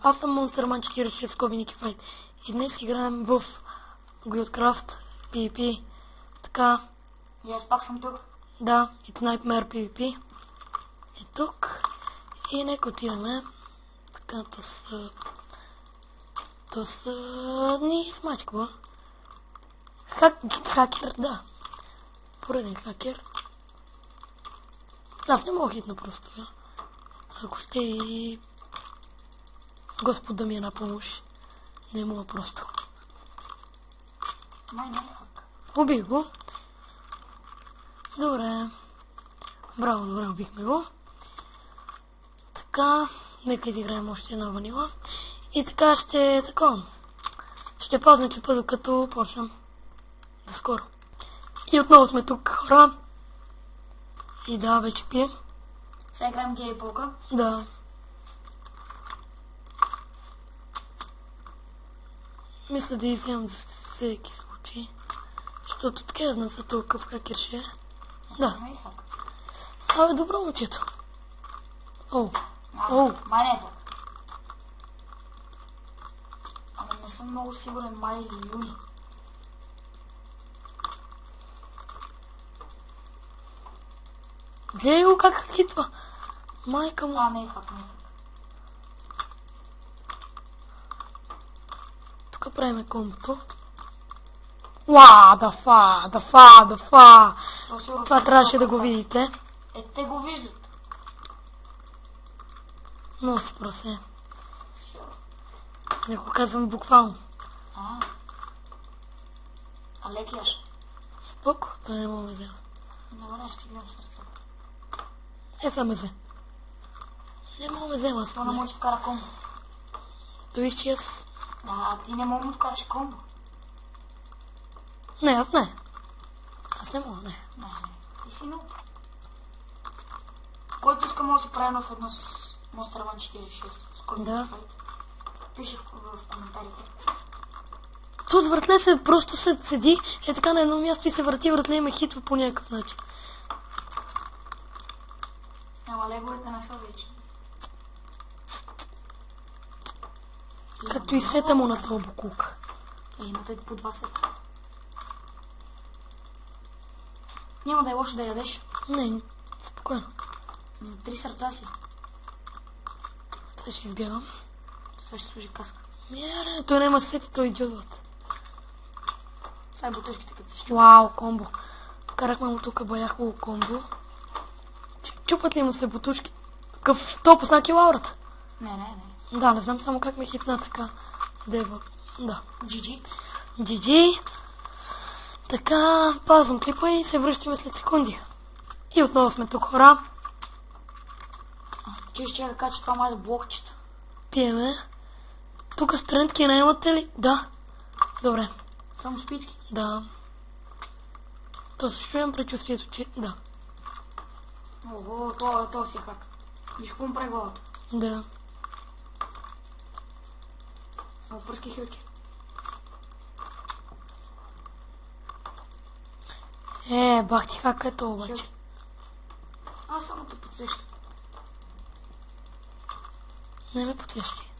Аз съм Monsterman 46 Скоби Ники Файт и днес играем в Guildcraft PvP. Така. И аз пак съм тук. Да, и Nightmare PvP е тук. И нека отидеме. Така, то са ни смачква. Хакер, да. Пореден хакер. Аз не мога хитна просто. Ако ще и Господ да ми е на помощ. Не мога просто. Май не е хак. Убих го. Добре. Браво, добре, убихме го. Така, нека изиграем още една ванила. И така ще такова. Ще пазна клипа докато почнем. До скоро. И отново сме тук, хора. И да, вече пием. Сега играем геймболка. Да. Мисля да изям за всеки случай. Защото така знам за толкова хакер ще е. Да. Не е хак. Абе, добро момчето. Оу. Май не е так. Ама не съм много сигурен, май или юни. Гледай го как хитва. Майка му. Не е хак, не е хак. Тук правиме комбото. Да фа. Това трябваше да го видите. Те го виждат. Много си просе. Не го казвам буквално. А лекияш? Споко, той не мога да взема. Добре, ще гледам сърцата. Са ме взе. Не мога да взема. Това не може да вкара комбо. То изчез. Ти не мога да вкараш комбо. Не, аз не. Аз не мога, не. Не, ти си нов. Който иска може да се прави нов едно с Monsterman 46. С който да. Пише в коментарите. Тут вратле се просто се седи, е така на едно място и се върти вратле и ме хитва по някакъв начин. Ама леговете не са вечни. Като и сета му на този букук. Имате по 2 сета. Няма да е лошо да ядеш. Не, спокойно. 3 сърца си. Сега ще избягам. Сега ще служи каска. Той няма сети, той идиот. Сега бутушките като се Вау, комбо. Вкарахме му тук бая хубаво комбо. Чупат ли му се бутушки? Какъв то пусна килаурата? Не. Да, не знам само как ме хитна така. Дева. Да. GG. Така, пазвам клипа и се връщаме след секунди. И отново сме тук, хора. Ще да кажа, че това май е блокчета. Пиеме. Тук стрендки наймате ли? Да. Добре. Само спитки? Да. То също имам предчувствието, че... Да. Ого, то си е хак. Виж какво му прави главата. Да. Пръски хилки. Бах ти хака е то обаче. Аз само те подсещам. Не ме подсещи.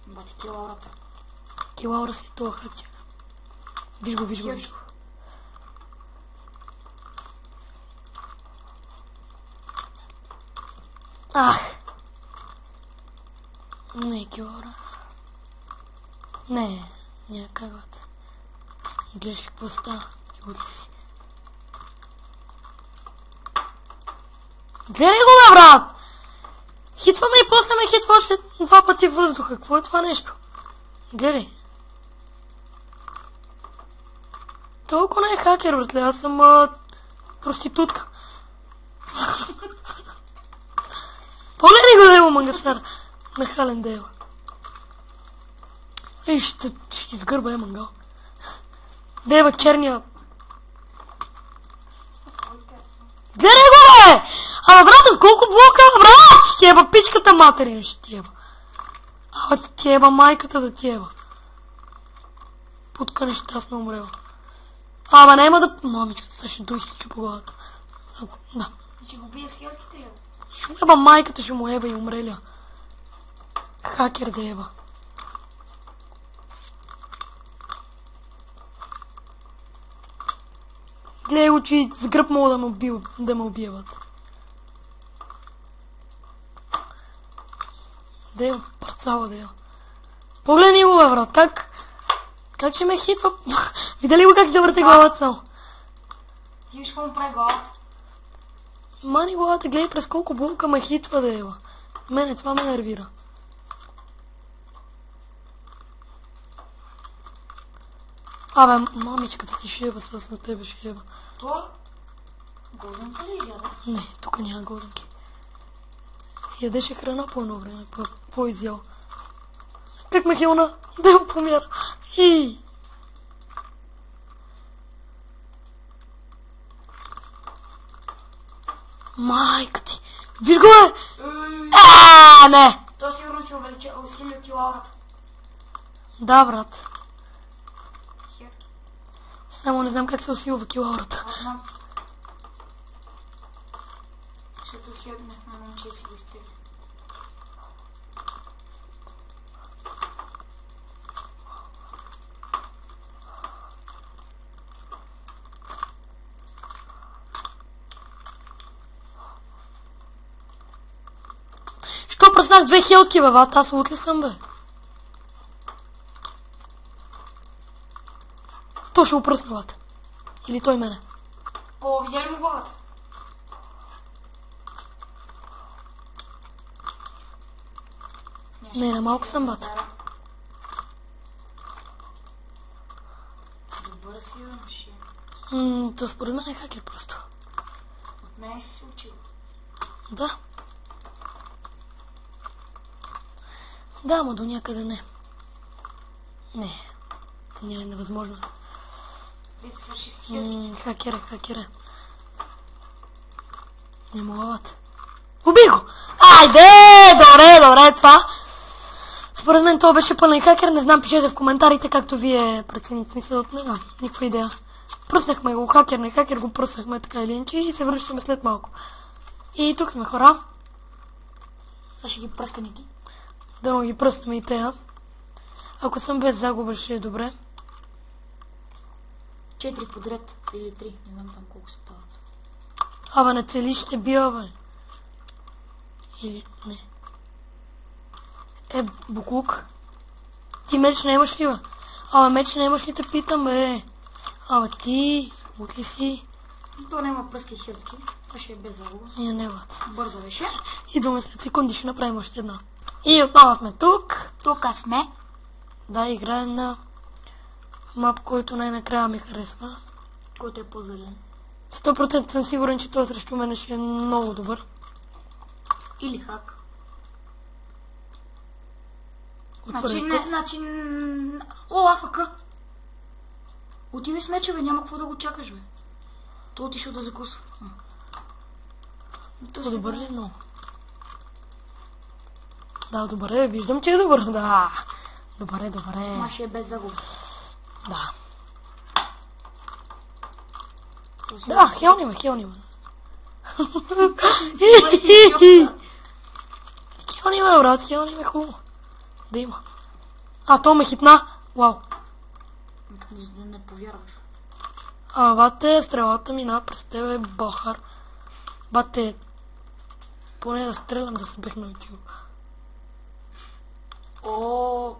Бати килаурата. Килаура си е това хакче. Виж го. Не, килаура. Не, някаквата. Гледаш какво става. Гледай си. Гледай го, бе, брат! Хитваме и после ме хитва още 2 пъти въздуха. Какво е това нещо? Гледай. Толкова не е хакер, братле. Аз съм проститутка. Погледни го, Дево Мангасар. Нахален Дево. Ще изгърба мангал. Дева черния. Гледай го, бе! Абе, брат, с колко блока, брат? Ще еба пичката материн, ще ти еба. Абе, да ти еба майката, да ти еба. Путка нещастно умрела. Абе, няма да... Мамичка, сега ще дойде по главата. Да. Ще го бия с хелките ли? Ще му еба майката, ще му еба и умреля. Хакер да еба. Гледай го, че с гръб мога да ме убиват. Да я, парцала да я. Погледни го, бе, брат, как ще ме хитва? Видели го как да върте главата само? Ти виж какво му прави главата? Мани главата, гледай през колко булка ме хитва да ева. Мене, това ме нервира. Абе, мамичката ти ще еба, с на тебе ще еба. Той? Голденка ли изяда? Не, тук няма голденки. Ядеше храна по едно време, какво изял? Как ме хилна? Да го помяра. Майка ти! Виж го, бе! Не! Той сигурно си усилил килограмата. Да, брат. Хер. Само не знам как се усилва килограмата. Аз знам. Защото хернах на момче и си го изтегли. Що пръснах 2 хелки, бе, бат? Аз лут ли съм, бе? То ще го пръсна, бат. Или той мене. О, видя ли му главата? Не, малко съм, бат. Добър си, бе, машина. То според мен е хакер просто. От мен си се учил. Да. Да, ама до някъде не. Не е невъзможно. Дето свърших херките. Хакер. Не мога, бат. Убий го! Айде! Добре, това. Според мен това беше пълен хакер. Не знам, пишете в коментарите, както вие прецените. Смисъл, не знам, никаква идея. Пръснахме го, хакер го пръснахме така или иначе и се връщаме след малко. И тук сме, хора. Сега ще ги пръска Ники. Да ги пръснем и тея. Ако съм без загуба, ще е добре. 4 подред или 3, не знам там колко се падат. Абе, на цели ще бия, бе. Или не. Буклук. Ти меч не имаш ли, бе? Абе, меч не имаш ли, те питам, бе? Абе, ти, от ли си? То няма пръски хилки, това ще е без загуба. Не, бат. Бързо беше. Идваме след секунди, ще направим още една. И отново сме тук. Тук сме. Да, играем на мап, който най-накрая ми харесва. Който е по-зелен. 100% съм сигурен, че той срещу мен ще е много добър. Или хак. От първи път. О, АФК! Отиви с меча, бе, няма какво да го чакаш, бе. Той отишъл да закусва. Добър ли? Много. Да, добре, виждам, че е добър. Да. Добре. Ма ще е без загуба. Да. Да, хелни ме. Хелни ме, брат, хелни ме хубаво. Да има. То ме хитна. Вау. Да не повярваш. Бате, стрелата мина през тебе, бохар. Бате, поне да стрелям да се бех научил. О,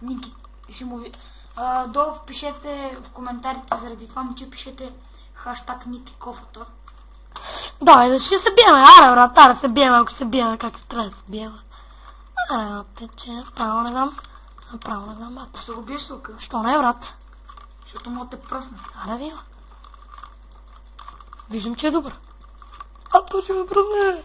Ники, ще му ви... Долу пишете в коментарите заради това момче, пишете хаштаг Ники Кофата. Да, ще се биеме, брат, да се биеме, ако се биеме, как се трябва да се биеме. Че направо не знам, бат. Ще го биеш сука? Що не, брат? Защото мога да те пръсна. Да вива. Виждам, че е добър. То ще ме пръсне.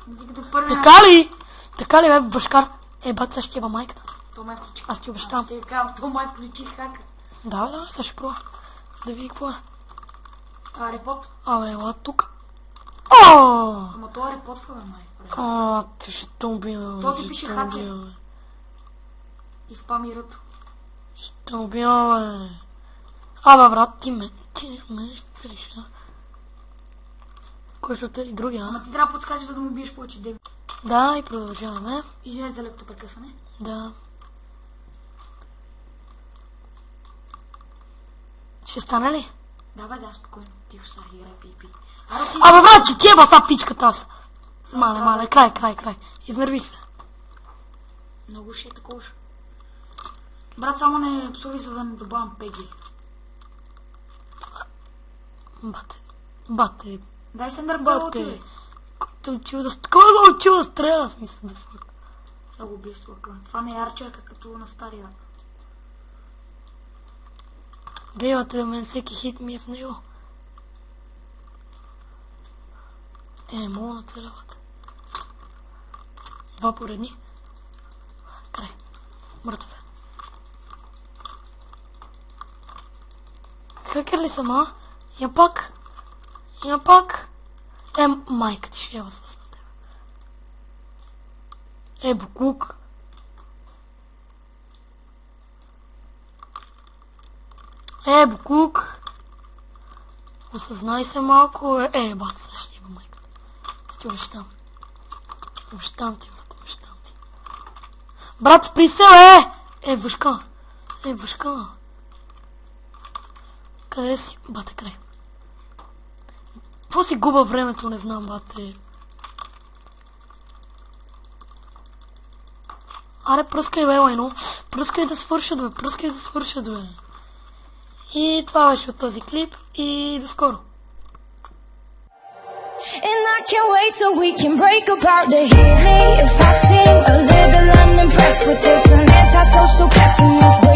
Така ли, бе, въшкар? Бат, сега ще еба майката. То май включи. Аз ти обещавам. Ще казвам, то май включи хака. Да, сега ще пробва. Да види какво е. Репот. Ела тук. Ама това репотва, бе, май. Ти ще убивам. То ти пише хакер. И спами ръто. Ще убивам, бе. Брат, ти ме ще филиш, да? Кой ще те и другия, Ама ти трябва да подскажеш, за да му биеш повече деби. Да, и продължаваме. Извинете за лекото прекъсване. Да. Ще стане ли? Да, спокойно. Тихо са, играй, пи. Абе, брат, че ти е баса пичката аз. Мале, край. Изнервих се. Много ще е такова. Брат, само не псови, за да не добавям пеги. Бате. Дай се нърбалки, бе. Кой го учил да стреля, смисъл да фак. Сега го бие с лъка. Това не е арчерка, като на стария. Девате да мен всеки хит ми е в него. Мога на целевата. 2 поредни. Край. Мъртъв е. Хакер ли съм, а? Я пак. Майка ти ще я възраз на тебе. Буклук. Буклук. Осъзнай се малко. Бак, сега ще еба майка. Ще обещам. Обещам ти, брат, обещам ти. Брат, спри се, въшка. Въшка. Къде си? Бате, край. Какво си губа времето, не знам, бате. Аре, пръскай, бе, лайно. Пръскай да свършат, бе. И това беше от този клип и до скоро. And I can't wait till we can break apart to hit me if I seem a little unimpressed with this, an antisocial pessimist.